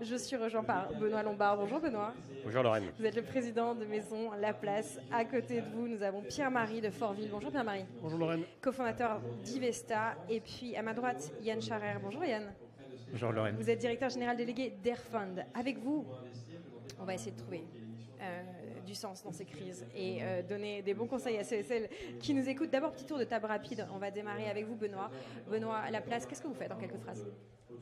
Je suis rejoint par Benoît Lombard. Bonjour Benoît. Bonjour Lorraine. Vous êtes le président de Maison La Place. À côté de vous, nous avons Pierre-Marie de Fortville. Bonjour Pierre-Marie. Bonjour Lorraine. Cofondateur d'Ivesta. Et puis à ma droite, Yann Charer. Bonjour Yann. Bonjour Lorraine. Vous êtes directeur général délégué d'Airfund. Avec vous, on va essayer de trouver du sens dans ces crises et donner des bons conseils à ceux et celles qui nous écoutent. D'abord, petit tour de table rapide. On va démarrer avec vous, Benoît. Benoît, La Place, qu'est-ce que vous faites en quelques phrases ?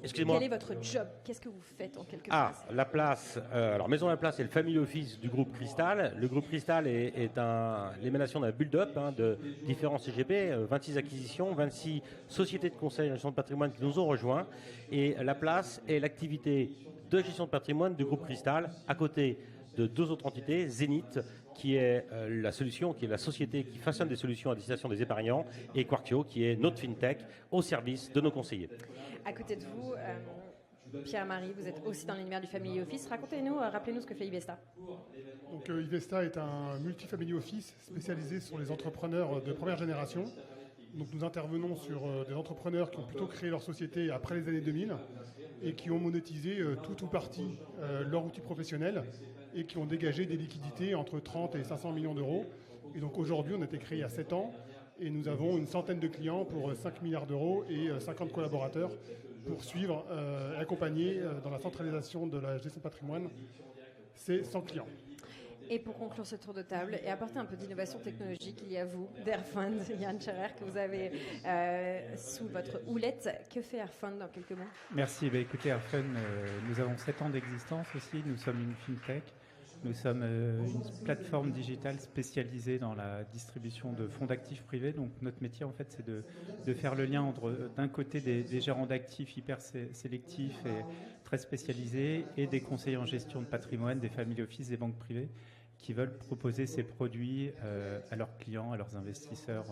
Excusez-moi. Quel est votre job ? Qu'est-ce que vous faites en quelques phrases ? La Place. Alors, Maison La Place est le family office du groupe Cristal. Le groupe Cristal est l'émanation d'un build-up de différents CGP, 26 acquisitions, 26 sociétés de conseil en gestion de patrimoine qui nous ont rejoints. Et La Place est l'activité de gestion de patrimoine du groupe Cristal, à côté de deux autres entités, Zénith, qui est la solution, qui est la société qui façonne des solutions à destination des épargnants, et Quartio, qui est notre fintech au service de nos conseillers. À côté de vous, Pierre-Marie, vous êtes aussi dans l'univers du Family Office. Racontez-nous, rappelez-nous ce que fait Ivesta. Donc, Ivesta est un multi-family office spécialisé sur les entrepreneurs de première génération. Donc, nous intervenons sur des entrepreneurs qui ont plutôt créé leur société après les années 2000 et qui ont monétisé tout ou partie leur outil professionnel et qui ont dégagé des liquidités entre 30 et 500 millions d'euros. Et donc aujourd'hui, on a été créé il y a 7 ans et nous avons une centaine de clients pour 5 milliards d'euros et 50 collaborateurs pour suivre et accompagner dans la centralisation de la gestion de patrimoine ces 100 clients. Et pour conclure ce tour de table et apporter un peu d'innovation technologique, il y a vous, d'Airfund, Yann Charer, que vous avez sous votre houlette. Que fait Airfund en quelques mots ? Merci. Écoutez, Airfund, nous avons 7 ans d'existence aussi. Nous sommes une fintech. Nous sommes une plateforme digitale spécialisée dans la distribution de fonds d'actifs privés. Donc notre métier, en fait, c'est de faire le lien entre, d'un côté, des gérants d'actifs hyper sélectifs et très spécialisés et des conseillers en gestion de patrimoine, des family office, des banques privées qui veulent proposer ces produits à leurs clients, à leurs investisseurs.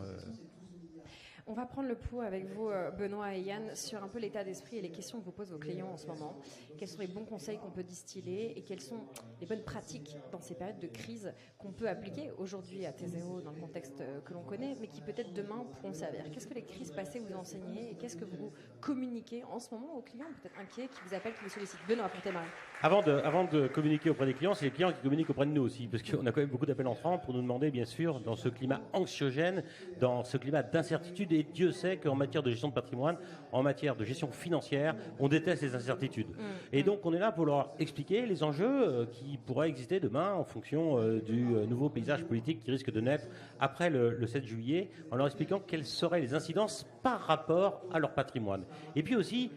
On va prendre le pouls avec vous, Benoît et Yann, sur un peu l'état d'esprit et les questions que vous posent vos clients en ce moment. Quels sont les bons conseils qu'on peut distiller et quelles sont les bonnes pratiques dans ces périodes de crise qu'on peut appliquer aujourd'hui à T0 dans le contexte que l'on connaît, mais qui peut-être demain pourront servir. Qu'est-ce que les crises passées vous enseignez et qu'est-ce que vous communiquez en ce moment aux clients, peut-être inquiets, qui vous appellent, qui vous sollicitent ? Benoît, pour démarrer. Avant de communiquer auprès des clients, c'est les clients qui communiquent auprès de nous aussi, parce qu'on a quand même beaucoup d'appels entrants pour nous demander, bien sûr, dans ce climat anxiogène, dans ce climat d'incertitude, et Dieu sait qu'en matière de gestion de patrimoine, en matière de gestion financière, on déteste les incertitudes. Et donc, on est là pour leur expliquer les enjeux qui pourraient exister demain en fonction du nouveau paysage politique qui risque de naître après le 7 juillet, en leur expliquant quelles seraient les incidences par rapport à leur patrimoine. Et puis aussi,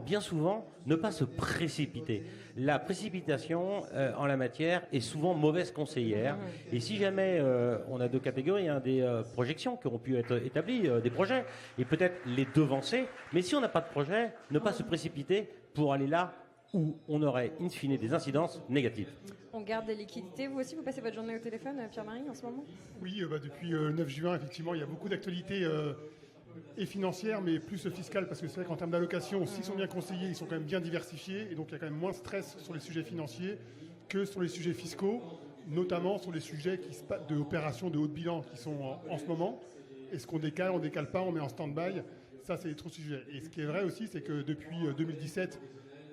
bien souvent, ne pas se précipiter. La précipitation en la matière est souvent mauvaise conseillère. Et si jamais on a deux catégories, des projections qui auront pu être établies, des projets, et peut-être les devancer, mais si on n'a pas de projet, ne pas se précipiter pour aller là où on aurait in fine des incidences négatives. On garde des liquidités. Vous aussi, vous passez votre journée au téléphone, Pierre-Marie, en ce moment ? Oui, depuis le 9 juin, effectivement, il y a beaucoup d'actualités et financières, mais plus fiscales, parce que c'est vrai qu'en termes d'allocation, s'ils sont bien conseillés, ils sont quand même bien diversifiés, et donc il y a quand même moins de stress sur les sujets financiers que sur les sujets fiscaux, notamment sur les sujets d'opérations de haut de bilan qui sont en ce moment. Est-ce qu'on décale, on décale pas, on met en stand-by ? Ça, c'est trop sujet. Et ce qui est vrai aussi, c'est que depuis 2017,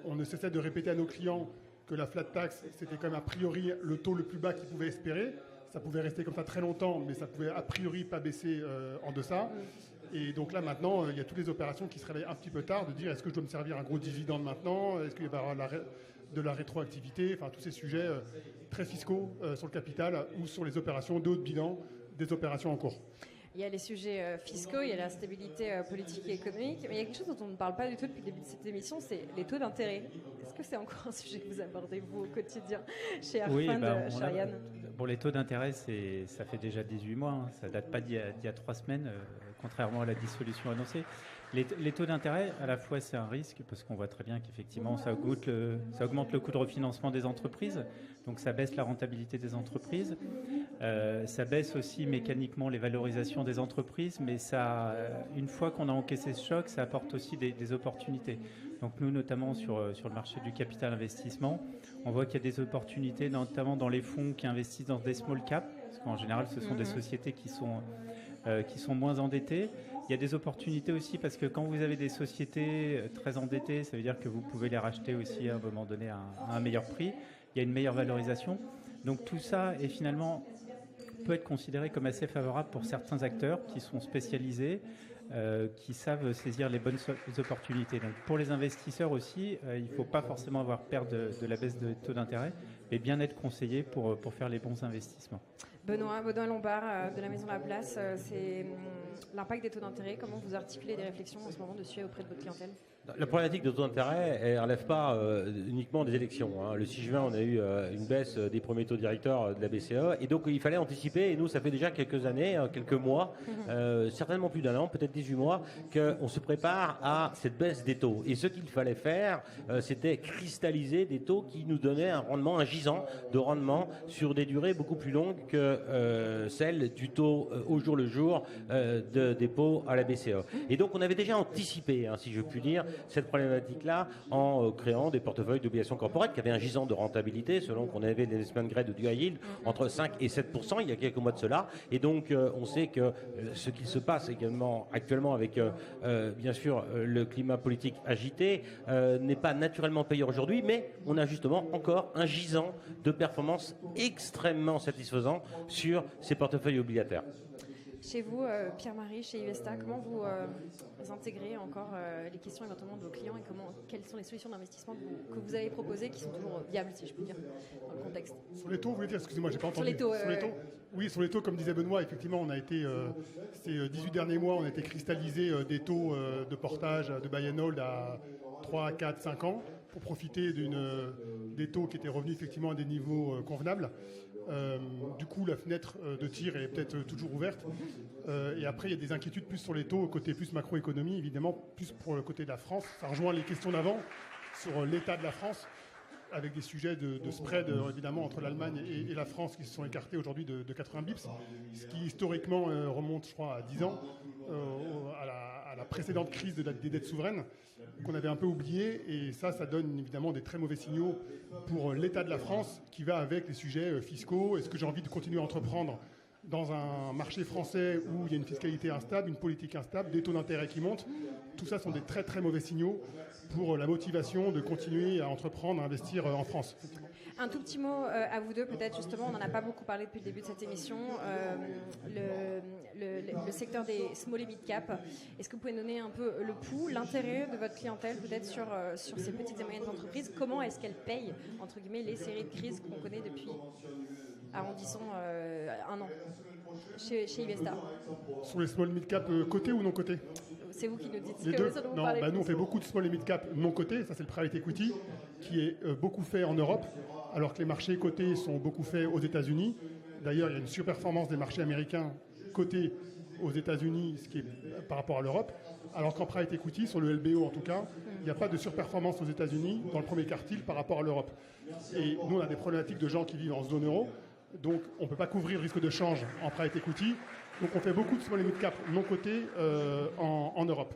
on ne cessait de répéter à nos clients que la flat tax, c'était quand même a priori le taux le plus bas qu'ils pouvaient espérer. Ça pouvait rester comme ça très longtemps, mais ça pouvait a priori pas baisser en deçà. Et donc là, maintenant, il y a toutes les opérations qui se réveillent un petit peu tard, de dire est-ce que je dois me servir un gros dividende maintenant ? Est-ce qu'il va y avoir de la rétroactivité ? Enfin, tous ces sujets très fiscaux sur le capital ou sur les opérations de haut de bilan, des opérations en cours. Il y a les sujets fiscaux, il y a la stabilité politique et économique, mais il y a quelque chose dont on ne parle pas du tout depuis le début de cette émission, c'est les taux d'intérêt. Est-ce que c'est encore un sujet que vous abordez, vous, au quotidien, chez Airfund, Yann ? Bon, les taux d'intérêt, ça fait déjà 18 mois, hein. Ça ne date pas d'il y a 3 semaines, contrairement à la dissolution annoncée. Les taux d'intérêt, à la fois, c'est un risque, parce qu'on voit très bien qu'effectivement, ça augmente le coût de refinancement des entreprises, donc ça baisse la rentabilité des entreprises. Ça baisse aussi mécaniquement les valorisations des entreprises, mais une fois qu'on a encaissé ce choc, ça apporte aussi des opportunités. Donc nous, notamment sur le marché du capital investissement, on voit qu'il y a des opportunités, notamment dans les fonds qui investissent dans des small caps, parce qu'en général, ce sont des sociétés qui sont qui sont moins endettés. Il y a des opportunités aussi parce que quand vous avez des sociétés très endettées, ça veut dire que vous pouvez les racheter aussi à un moment donné à un meilleur prix. Il y a une meilleure valorisation. Donc tout ça est finalement peut être considéré comme assez favorable pour certains acteurs qui sont spécialisés, qui savent saisir les bonnes opportunités. Donc pour les investisseurs aussi, il ne faut pas forcément avoir peur de la baisse de taux d'intérêt, mais bien être conseillé pour faire les bons investissements. Benoît Lombard de la Maison La Place, c'est l'impact des taux d'intérêt. Comment vous articulez des réflexions en ce moment dessus auprès de votre clientèle ? La problématique de taux d'intérêt, elle ne relève pas uniquement des élections. Le 6 juin, on a eu une baisse des premiers taux directeurs de la BCE. Et donc, il fallait anticiper. Et nous, ça fait déjà quelques années, quelques mois, certainement plus d'un an, peut-être 18 mois, qu'on se prépare à cette baisse des taux. Et ce qu'il fallait faire, c'était cristalliser des taux qui nous donnaient un rendement, un gisant de rendement sur des durées beaucoup plus longues que celle du taux au jour le jour de dépôt à la BCE. Et donc, on avait déjà anticipé, si je puis dire, cette problématique-là en créant des portefeuilles d'obligations corporate qui avaient un gisant de rentabilité selon qu'on avait des investment grade du high yield entre 5 et 7% il y a quelques mois de cela. Et donc on sait que ce qui se passe également actuellement avec bien sûr le climat politique agité n'est pas naturellement payeur aujourd'hui, mais on a justement encore un gisant de performance extrêmement satisfaisant sur ces portefeuilles obligataires. Chez vous, Pierre-Marie, chez Ivesta, comment vous intégrez encore les questions éventuellement de vos clients et quelles sont les solutions d'investissement que vous avez proposées qui sont toujours viables, si je puis dire, dans le contexte ? Sur les taux, vous voulez dire, excusez-moi, j'ai pas entendu. Sur les taux, Oui, sur les taux, comme disait Benoît, effectivement, on a été, ces 18 derniers mois, on a été cristallisé des taux de portage de buy and hold à 3, 4, 5 ans pour profiter des taux qui étaient revenus effectivement à des niveaux convenables. Du coup, la fenêtre de tir est peut-être toujours ouverte. Et après, il y a des inquiétudes plus sur les taux, côté plus macroéconomie, évidemment, plus pour le côté de la France. Ça rejoint les questions d'avant sur l'état de la France, avec des sujets de spread, évidemment, entre l'Allemagne et la France qui se sont écartés aujourd'hui de 80 bips, ce qui historiquement remonte, je crois, à 10 ans, à la précédente crise des dettes souveraines, qu'on avait un peu oublié, et ça donne évidemment des très mauvais signaux pour l'état de la France qui va avec les sujets fiscaux. Est-ce que j'ai envie de continuer à entreprendre dans un marché français où il y a une fiscalité instable, une politique instable, des taux d'intérêt qui montent? Tout ça sont des très très mauvais signaux pour la motivation de continuer à entreprendre, à investir en France. Un tout petit mot à vous deux, peut-être justement, on n'en a pas beaucoup parlé depuis le début de cette émission, le secteur des small et mid cap. Est-ce que vous pouvez donner un peu le pouls, l'intérêt de votre clientèle peut-être sur ces petites et moyennes entreprises? Comment est-ce qu'elles payent, entre guillemets, les séries de crises qu'on connaît depuis, arrondissons, un an chez Ivesta? Sur les small mid cap cotés ou non cotés? C'est vous qui nous dites. Les deux. Non, nous on fait beaucoup de small et mid cap non cotés. Ça c'est le private equity qui est beaucoup fait en Europe, alors que les marchés cotés sont beaucoup faits aux États-Unis. D'ailleurs, il y a une surperformance des marchés américains cotés aux États-Unis, ce qui est par rapport à l'Europe. Alors qu'en private equity, sur le LBO en tout cas, il n'y a pas de surperformance aux États-Unis dans le premier quartile par rapport à l'Europe. Et nous, on a des problématiques de gens qui vivent en zone euro, donc on ne peut pas couvrir le risque de change en private equity. Donc on fait beaucoup de small et mid cap non cotés en Europe.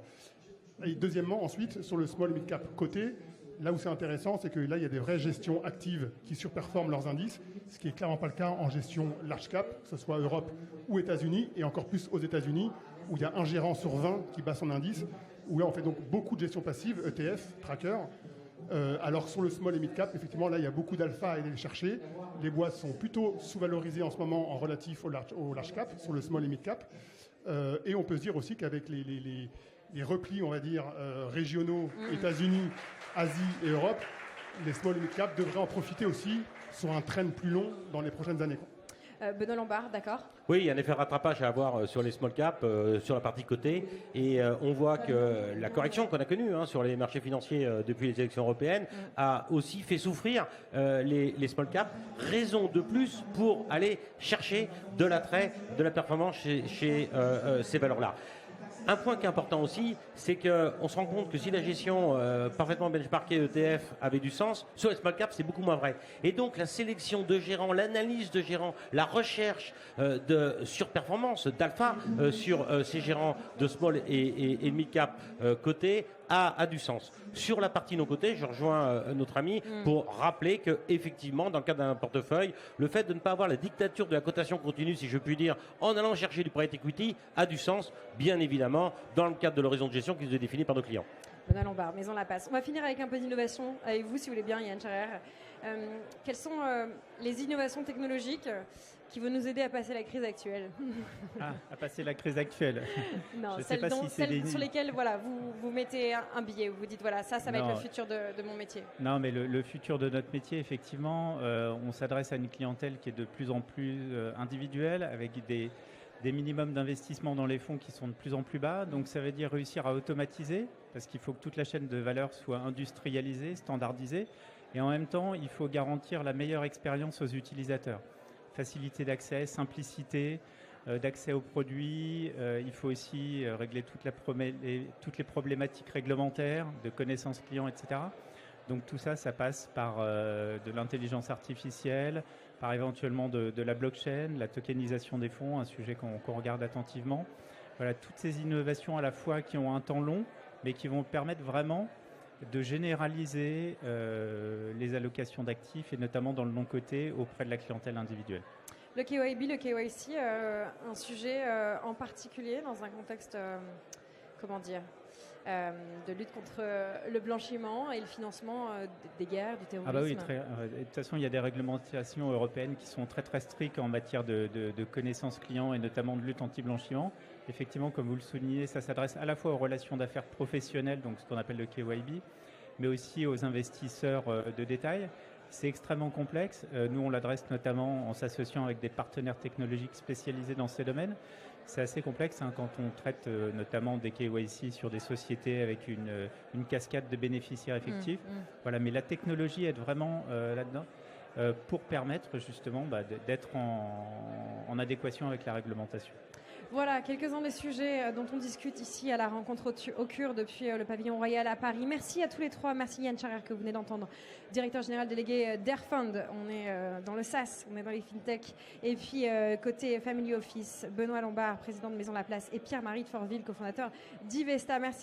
Et deuxièmement, ensuite, sur le small et mid cap coté, là où c'est intéressant, c'est que là, il y a des vraies gestions actives qui surperforment leurs indices, ce qui n'est clairement pas le cas en gestion large cap, que ce soit Europe ou États-Unis, et encore plus aux États-Unis, où il y a un gérant sur 20 qui bat son indice, où là, on fait donc beaucoup de gestion passive, ETF, tracker. Alors sur le small et mid cap, effectivement, là, il y a beaucoup d'alpha à aller chercher. Les boîtes sont plutôt sous-valorisées en ce moment en relatif au large cap, sur le small et mid cap. Et on peut se dire aussi qu'avec les replis, on va dire, régionaux, États-Unis, Asie et Europe, les small et mid cap devraient en profiter aussi sur un trend plus long dans les prochaines années. Benoît Lombard, d'accord? Oui, il y a un effet rattrapage à avoir sur les small caps, sur la partie cotée. Et on voit que la correction qu'on a connue sur les marchés financiers depuis les élections européennes a aussi fait souffrir les small caps. Raison de plus pour aller chercher de l'attrait, de la performance chez ces valeurs-là. Un point qui est important aussi, c'est qu'on se rend compte que si la gestion parfaitement benchmarkée ETF avait du sens, sur les small caps, c'est beaucoup moins vrai. Et donc, la sélection de gérants, l'analyse de gérants, la recherche de surperformance, d'alpha sur ces gérants de small et mid cap cotés a du sens. Sur la partie non cotée, je rejoins notre ami pour rappeler que effectivement, dans le cadre d'un portefeuille, le fait de ne pas avoir la dictature de la cotation continue, si je puis dire, en allant chercher du private equity, a du sens, bien évidemment, dans le cadre de l'horizon de gestion qui nous est défini par nos clients. Benoît Lombard, Maison La Passe. On va finir avec un peu d'innovation avec vous, si vous voulez bien, Yann Charer. Quelles sont les innovations technologiques qui vont nous aider à passer la crise actuelle? À passer la crise actuelle. Non, Je sais pas si c'est celles sur lesquelles voilà, vous mettez un billet, vous dites voilà, ça va être le futur de mon métier. Non, mais le futur de notre métier, effectivement, on s'adresse à une clientèle qui est de plus en plus individuelle, avec des minimums d'investissement dans les fonds qui sont de plus en plus bas. Donc ça veut dire réussir à automatiser, parce qu'il faut que toute la chaîne de valeur soit industrialisée, standardisée. Et en même temps, il faut garantir la meilleure expérience aux utilisateurs. Facilité d'accès, simplicité d'accès aux produits. Il faut aussi régler toutes les problématiques réglementaires, de connaissances clients, etc. Donc tout ça, ça passe par de l'intelligence artificielle, par éventuellement de la blockchain, la tokenisation des fonds, un sujet qu'on regarde attentivement. Voilà, toutes ces innovations à la fois qui ont un temps long, mais qui vont permettre vraiment de généraliser les allocations d'actifs, et notamment dans le non-coté, auprès de la clientèle individuelle. Le KYB, le KYC, un sujet en particulier dans un contexte, de lutte contre le blanchiment et le financement des guerres, du terrorisme. Ah bah oui, de toute façon, il y a des réglementations européennes qui sont très très strictes en matière de connaissances clients et notamment de lutte anti-blanchiment. Effectivement, comme vous le soulignez, ça s'adresse à la fois aux relations d'affaires professionnelles, donc ce qu'on appelle le KYB, mais aussi aux investisseurs de détail. C'est extrêmement complexe. Nous, on l'adresse notamment en s'associant avec des partenaires technologiques spécialisés dans ces domaines. C'est assez complexe quand on traite notamment des KYC sur des sociétés avec une cascade de bénéficiaires effectifs. Voilà, mais la technologie aide vraiment là-dedans pour permettre justement d'être en adéquation avec la réglementation. Voilà, quelques-uns des sujets dont on discute ici à la rencontre au CUR depuis le pavillon royal à Paris. Merci à tous les trois. Merci Yann Charer que vous venez d'entendre, directeur général délégué d'Airfund. On est dans le SaaS, on est dans les FinTech. Et puis côté Family Office, Benoît Lombard, président de Maison La Place, et Pierre-Marie de Fortville, cofondateur d'Ivesta. Merci.